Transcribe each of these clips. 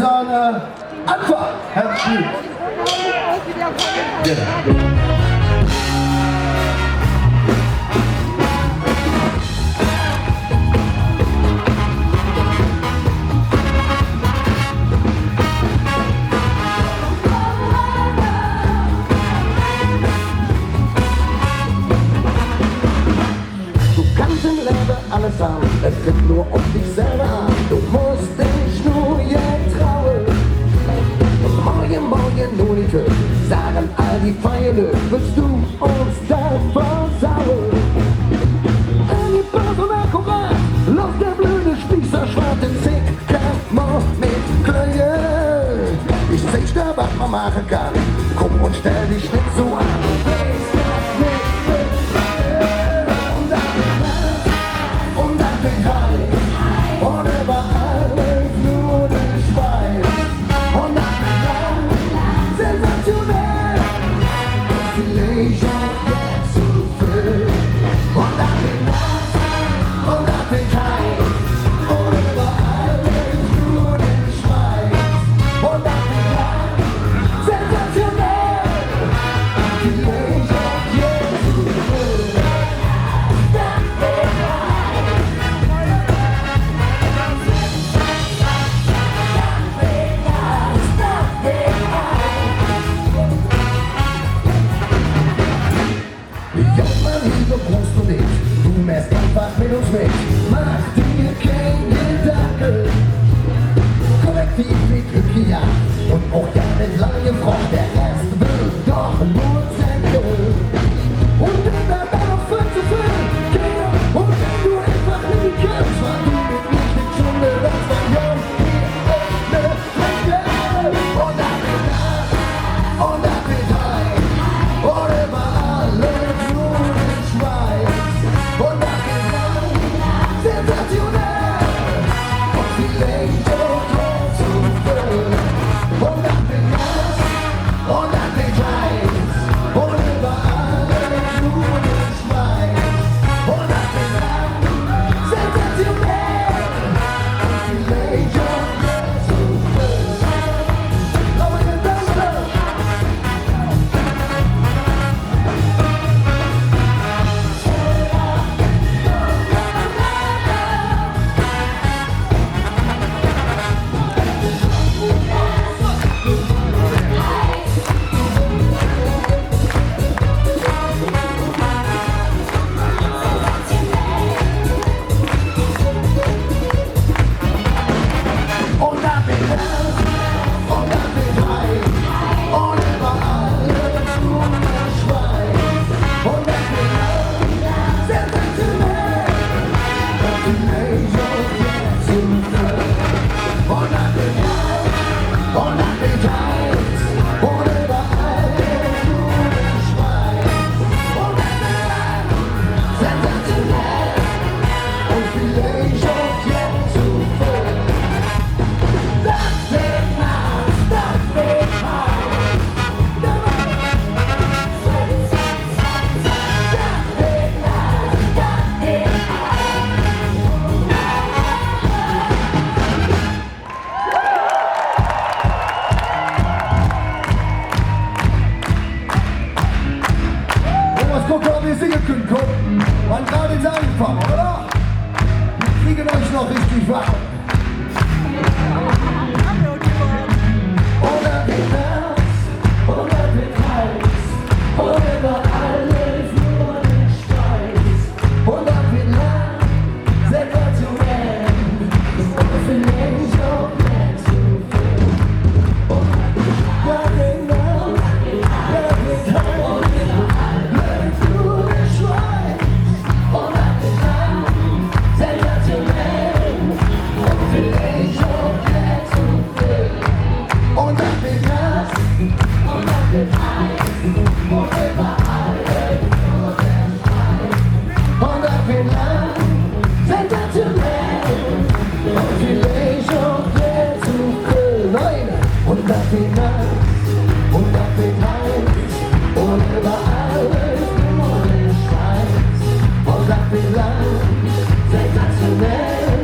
Sahne, Anfang! Herzlich! Du kannst im Leben alles haben, es kommt nur auf dich selber an. Du musst dich nur jetzt trauen. Und morgen nur nicht hören, sagen all die Feinde, willst du uns das versauen? Eine Pause akkurat, lass der blöde Spießer schwarz den Sick, kämpft man mit Klöhe. Ich zeig dir, was man machen kann, komm und stell dich nicht so an. Du messst einfach mit uns mit, mach dir keine Gedanken. Kollektiv wie Glück, ja, und auch ja mit lange Front, der Rest will doch nur tanken. Und wenn der Ball auf 5 zu 5 geht, und wenn du einfach nie kannst, war du mit nicht in Stunde, das war jung, wie eine Fläche. Und dann wird Nass, und dann wird heiß, und überall alles nur in Schweiß. Und dann geht lang, sensationell, und vielleicht auch jetzt zu viel. Und dann wird Nass, und dann wird heiß, und überall alles nur in Schweiß. Und dann wird lang, sensationell, und vielleicht auch jetzt zu viel. Aber ihr Danke! Und dann wird Nass, und dann wird heiß, und überall alles nur in Schweiß. Und dann wird lang, sensationell, und vielleicht auch jetzt zu viel. Und dann wird Nass, und dann wird heiß, und überall alles nur in Schweiß. Und dann wird lang, sensationell, und vielleicht auch jetzt zu viel. Das wird Nass, das wird heiß. Das wird Nass, das wird Thomas, guck mal, wie singen können, gucken. Wann gerade ist angefangen, oder? Wir kriegen euch noch richtig warm. Und dann wird Nass, und dann wird heiß, und überall ist nur ein Schweiß. Und dann wird lang, sensationell, und vielleicht auch nicht zu viel. Und dann wird Nass, dann wird heiß, und überall ist nur ein Schweiß. Und dann wird lang, sensationell, und vielleicht auch nicht zu viel. Und dann wird Nass, und dann wird heiß, und überall ist nur der Schweiß. Und dann wird lang, sensationell, und vielleicht auch nicht zu viel. Nein, und dann wird Nass, und dann wird heiß, und überall ist nur der Schweiß. Und dann wird lang, sensationell,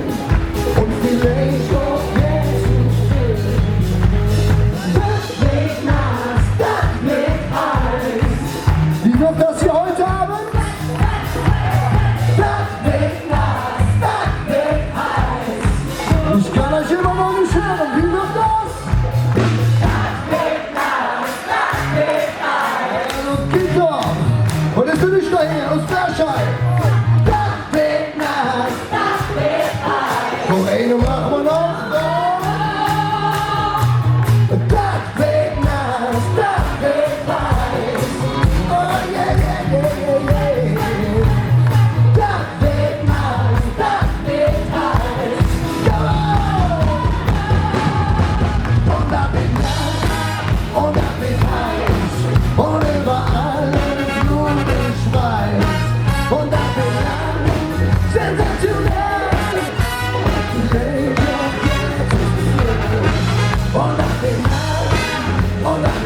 und vielleicht auch nicht zu viel. und